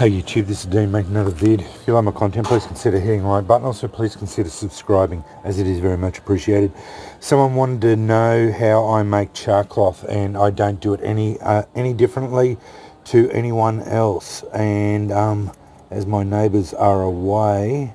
Hey YouTube, this is Dean making another vid. If you like my content, please consider hitting the like button. Also, please consider subscribing, as it is very much appreciated. Someone wanted to know how I make char cloth, and I don't do it any differently to anyone else. And as my neighbours are away,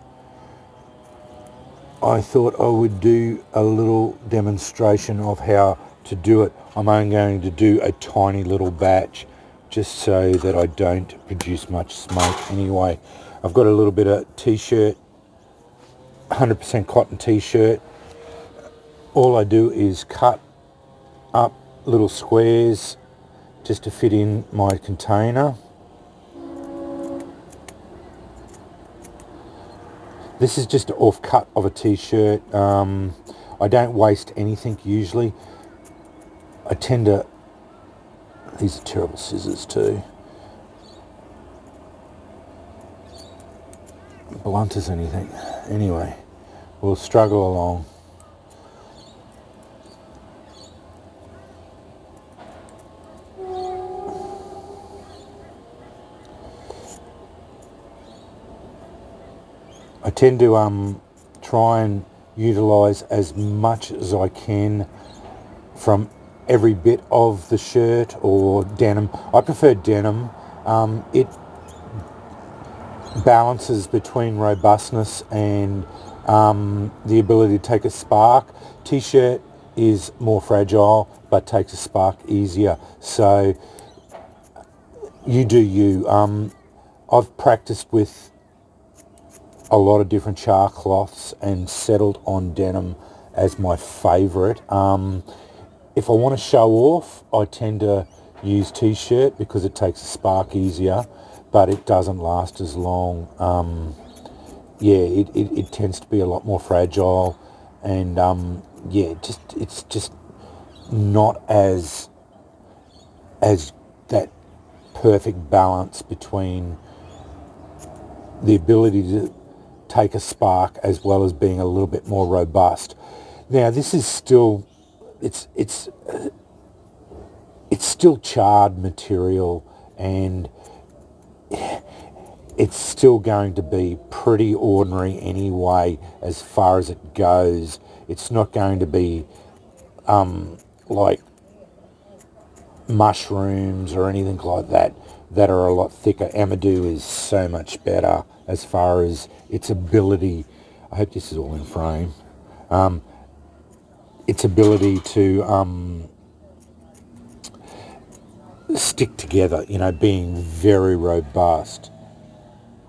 I thought I would do a little demonstration of how to do it. I'm only going to do a tiny little batch, just so that I don't produce much smoke anyway. I've got a little bit of t-shirt, 100% cotton t-shirt. All I do is cut up little squares just to fit in my container. This is just an off cut of a t-shirt. I don't waste anything usually. I tend to... These are terrible scissors too. Blunt as anything. Anyway, we'll struggle along. I tend to try and utilise as much as I can from every bit of the shirt or denim. I prefer denim. It balances between robustness and the ability to take a spark. T-shirt is more fragile but takes a spark easier. So you do you. I've practiced with a lot of different char cloths and settled on denim as my favourite. If I want to show off, I tend to use t-shirt because it takes a spark easier, but it doesn't last as long. It tends to be a lot more fragile, and it's just not as that perfect balance between the ability to take a spark as well as being a little bit more robust. Now this is still it's still charred material, and it's still going to be pretty ordinary anyway as far as it goes. It's not going to be like mushrooms or anything like that are a lot thicker. Amadou is so much better as far as its ability. I hope this is all in frame. Its ability to stick together, being very robust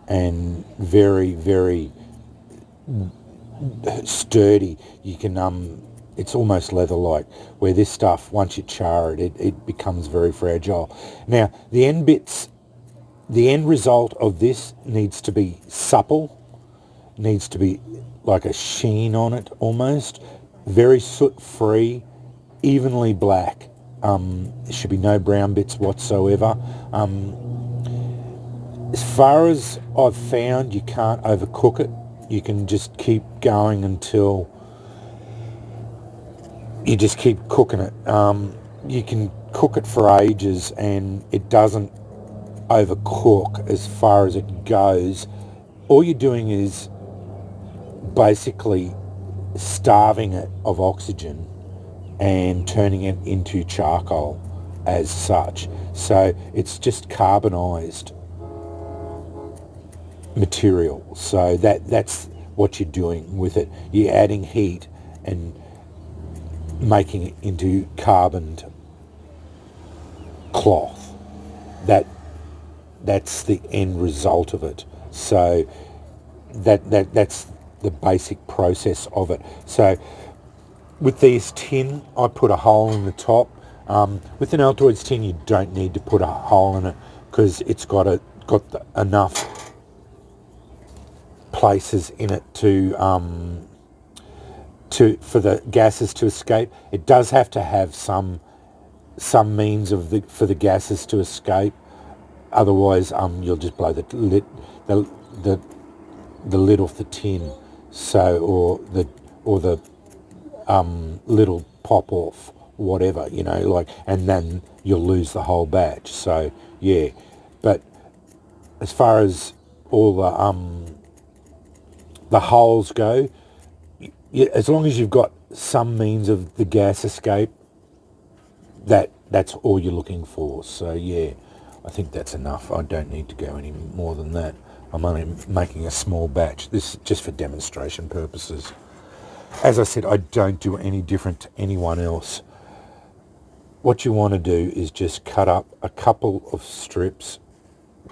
and very, very sturdy. You can, it's almost leather-like, where this stuff, once you char it, it becomes very fragile. Now, the end result of this needs to be supple, needs to be like a sheen on it almost, very soot-free, evenly black. There should be no brown bits whatsoever. As far as I've found, you can't overcook it. You can just keep going until you just keep cooking it. You can cook it for ages and it doesn't overcook as far as it goes. All you're doing is basically starving it of oxygen and turning it into charcoal as such. So it's just carbonized material. So that's what you're doing with it. You're adding heat and making it into carboned cloth. That's the end result of it. So that's the basic process of it. So with these tin, I put a hole in the top. With an Altoids tin, you don't need to put a hole in it because it's got enough places in it for the gases to escape. It does have to have some means for the gases to escape. Otherwise, you'll just blow the lid off the tin. So or the little pop off, whatever, and then you'll lose the whole batch. So yeah, but as far as all the holes go, as long as you've got some means of the gas escape, that's all you're looking for. So yeah, I think that's enough. I don't need to go any more than that. I'm only making a small batch. This is just for demonstration purposes. As I said, I don't do any different to anyone else. What you want to do is just cut up a couple of strips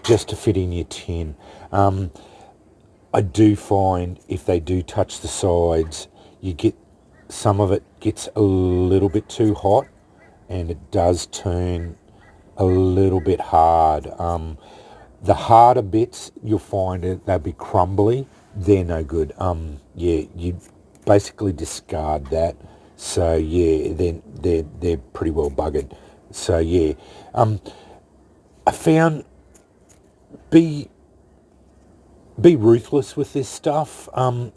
just to fit in your tin. I do find if they do touch the sides, you get some of it gets a little bit too hot, and it does turn a little bit hard. The harder bits, you'll find it they'll be crumbly. They're no good. Yeah, you basically discard that. So yeah, then they're pretty well buggered. So yeah, I found be ruthless with this stuff.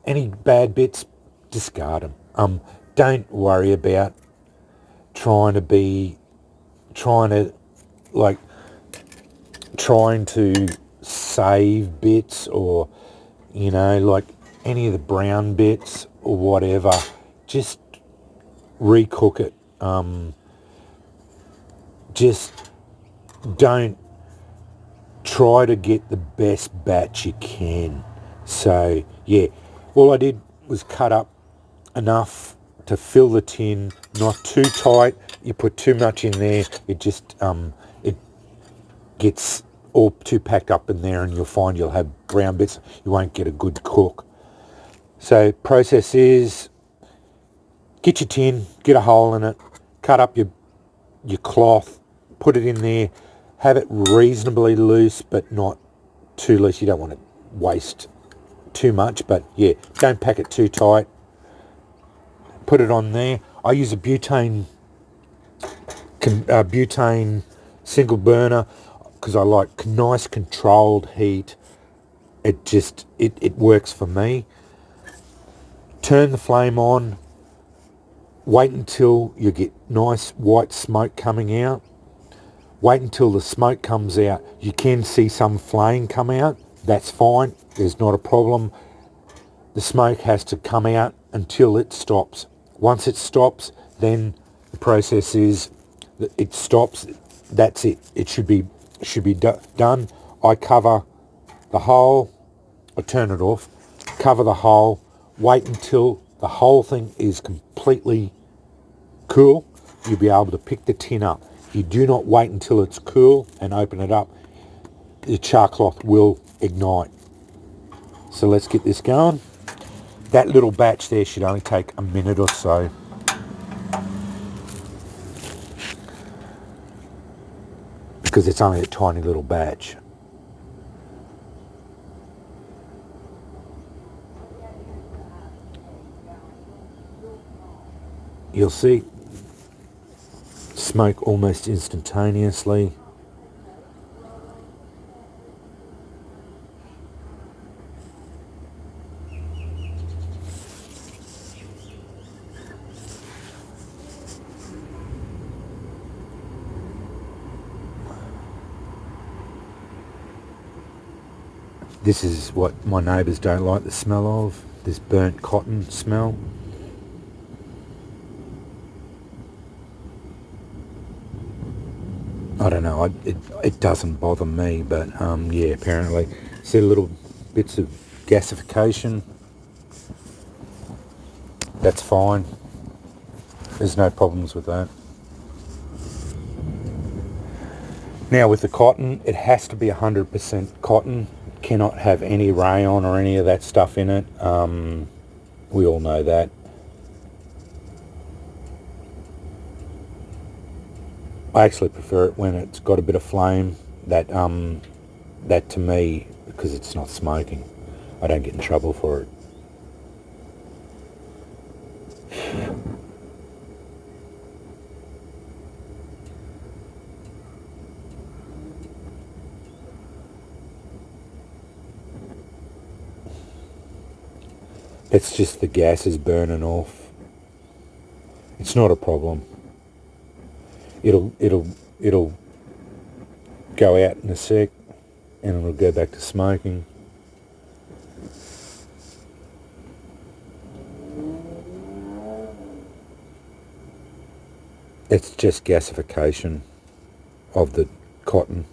Any bad bits, discard them. Don't worry about trying to be trying to like trying to save bits, or like any of the brown bits or whatever. Just recook it. Just don't try to get the best batch you can. So yeah, all I did was cut up enough to fill the tin, not too tight. You put too much in there, it just it gets all too packed up in there, and you'll find you'll have brown bits. You won't get a good cook. So process is get your tin, get a hole in it, cut up your cloth, put it in there, have it reasonably loose but not too loose. You don't want to waste too much, but yeah, don't pack it too tight. Put it on there. I use a butane single burner because I like nice controlled heat. It works for me. Turn the flame on. Wait until you get nice white smoke coming out. Wait until the smoke comes out. You can see some flame come out. That's fine. There's not a problem. The smoke has to come out until it stops. Once it stops, then the process is that it stops. That's it. It should be done. I cover the hole. I turn it off. Cover the hole. Wait until the whole thing is completely cool. You'll be able to pick the tin up. If you do not wait until it's cool and open it up, the char cloth will ignite. So let's get this going. That little batch there should only take a minute or so. Because it's only a tiny little batch. You'll see smoke almost instantaneously. This is what my neighbours don't like the smell of, this burnt cotton smell. I don't know, it doesn't bother me, but yeah, apparently. See little bits of gasification. That's fine. There's no problems with that. Now with the cotton, it has to be 100% cotton. It cannot have any rayon or any of that stuff in it. We all know that. I actually prefer it when it's got a bit of flame. That to me, because it's not smoking, I don't get in trouble for it. It's just the gas is burning off. It's not a problem. It'll go out in a sec. and it'll go back to smoking. It's just gasification of the cotton.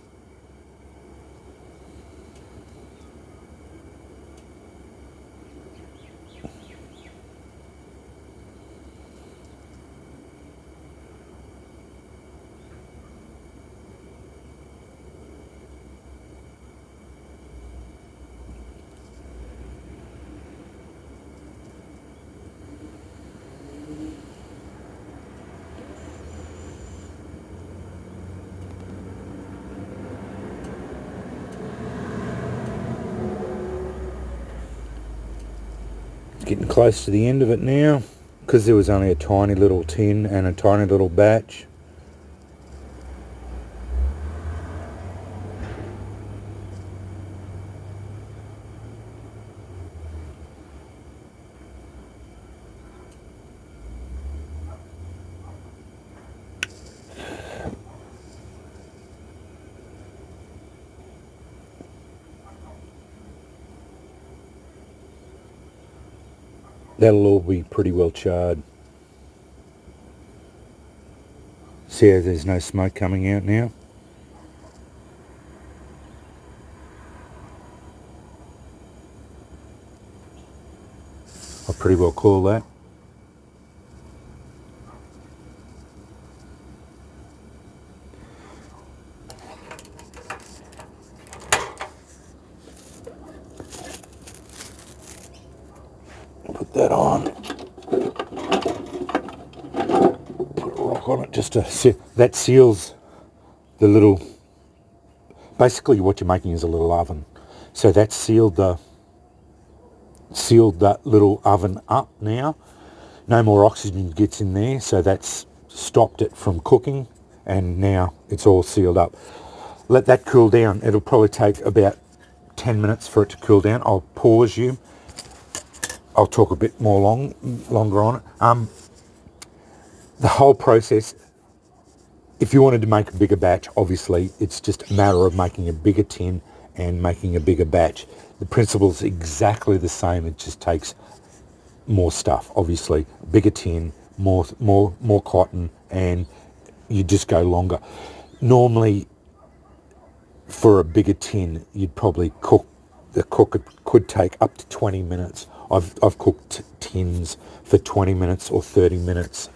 Getting close to the end of it now, because there was only a tiny little tin and a tiny little batch. That'll all be pretty well charred. See how there's no smoke coming out now? I'll pretty well call that. Put that on. Put a rock on it just to see. That seals the little... Basically what you're making is a little oven. So that sealed that little oven up now. No more oxygen gets in there, so that's stopped it from cooking, and now it's all sealed up. Let that cool down. It'll probably take about 10 minutes for it to cool down. I'll pause you. I'll talk a bit more longer on it. The whole process, if you wanted to make a bigger batch, obviously it's just a matter of making a bigger tin and making a bigger batch. The principle's exactly the same. It just takes more stuff, obviously. Bigger tin, more cotton, and you just go longer. Normally, for a bigger tin, you'd probably cook. The cook could take up to 20 minutes. I've cooked tins for 20 minutes or 30 minutes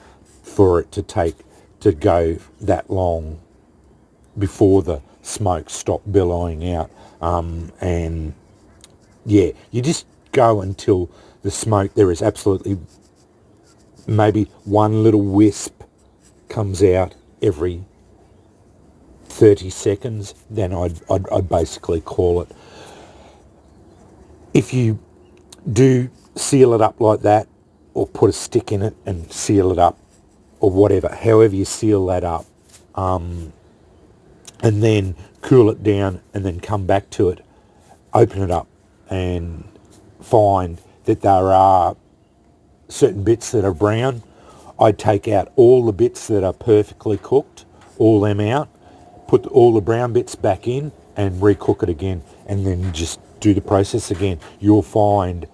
for it to go that long before the smoke stopped billowing out. And yeah, you just go until the smoke, there is absolutely maybe one little wisp comes out every 30 seconds, then I'd basically call it. If you do seal it up like that, or put a stick in it and seal it up, or whatever, however you seal that up, and then cool it down and then come back to it, open it up and find that there are certain bits that are brown. I'd take out all the bits that are perfectly cooked, all them out, put all the brown bits back in and recook it again, and then just do the process again. You'll find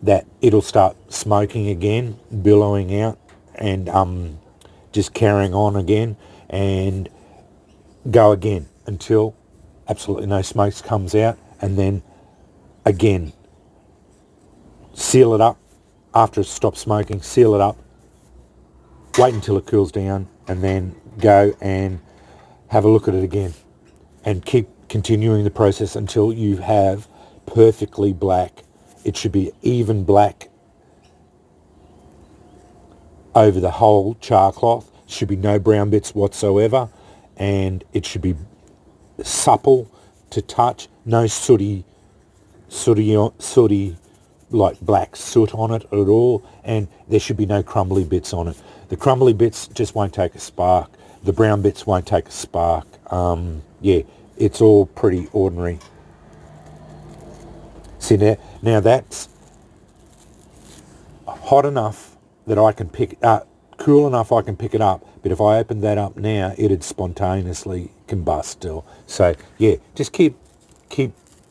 that it'll start smoking again, billowing out, and just carrying on again, and go again until absolutely no smoke comes out, and then again seal it up. After it stops smoking, seal it up, wait until it cools down, and then go and have a look at it again, and keep continuing the process until you have perfectly black. It should be even black over the whole char cloth. Should be no brown bits whatsoever, and it should be supple to touch. No sooty like black soot on it at all, and there should be no crumbly bits on it. The crumbly bits just won't take a spark. The brown bits won't take a spark. Yeah, it's all pretty ordinary. See, now that's hot enough that I can pick it up, cool enough I can pick it up, but if I opened that up now, it'd spontaneously combust still. So yeah, just keep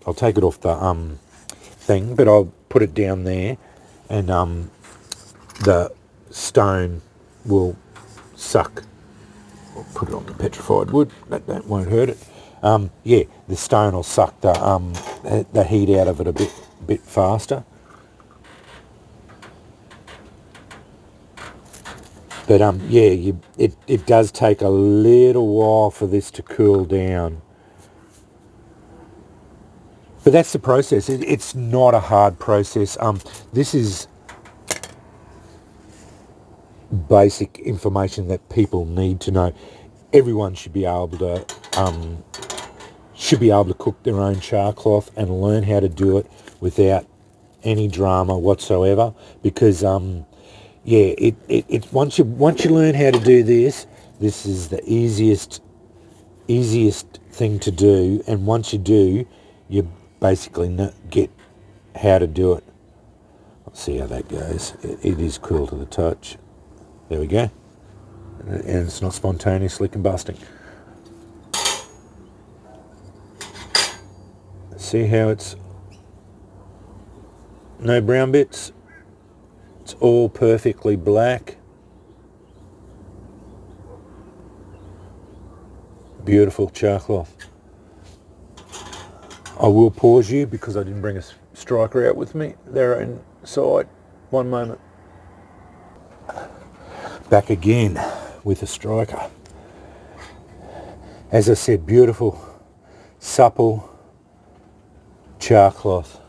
I'll take it off the thing, but I'll put it down there, and the stone will suck. I'll put it on the petrified wood. That won't hurt it. Yeah, the stone will suck the heat out of it a bit faster. But yeah, it does take a little while for this to cool down. But that's the process. It's not a hard process. This is basic information that people need to know. Everyone should be able to cook their own char cloth and learn how to do it without any drama whatsoever. Because yeah, it once you learn how to do this is the easiest thing to do. And once you do, you basically get how to do it. Let's see how that goes. It is cool to the touch. There we go. And it's not spontaneously combusting. See how it's no brown bits? It's all perfectly black. Beautiful char cloth. I will pause you because I didn't bring a striker out with me. They're inside. One moment. Back again with a striker. As I said, beautiful, supple char cloth.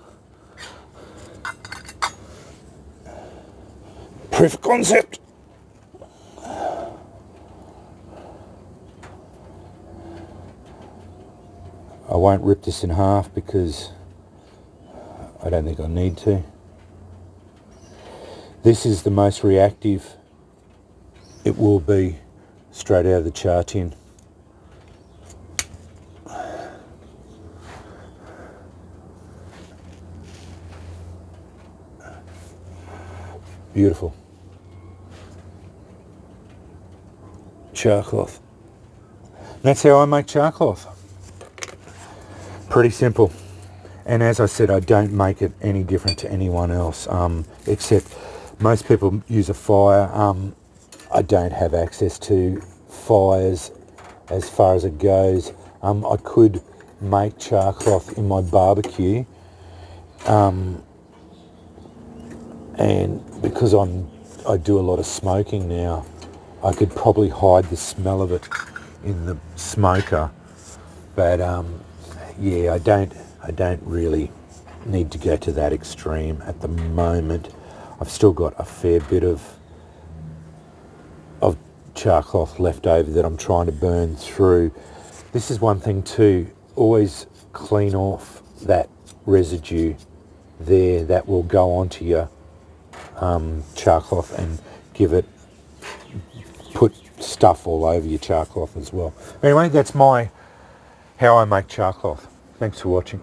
Proof of concept. I won't rip this in half because I don't think I need to. This is the most reactive it will be straight out of the char tin. Beautiful. Char cloth. That's how I make char cloth. Pretty simple. And as I said, I don't make it any different to anyone else, except most people use a fire. I don't have access to fires as far as it goes. I could make char cloth in my barbecue, and because I do a lot of smoking now, I could probably hide the smell of it in the smoker. But yeah, I don't really need to go to that extreme at the moment. I've still got a fair bit of char cloth left over that I'm trying to burn through. This is one thing too, always clean off that residue there that will go onto your char cloth and put stuff all over your char cloth as well. Anyway, that's how I make char cloth. Thanks for watching.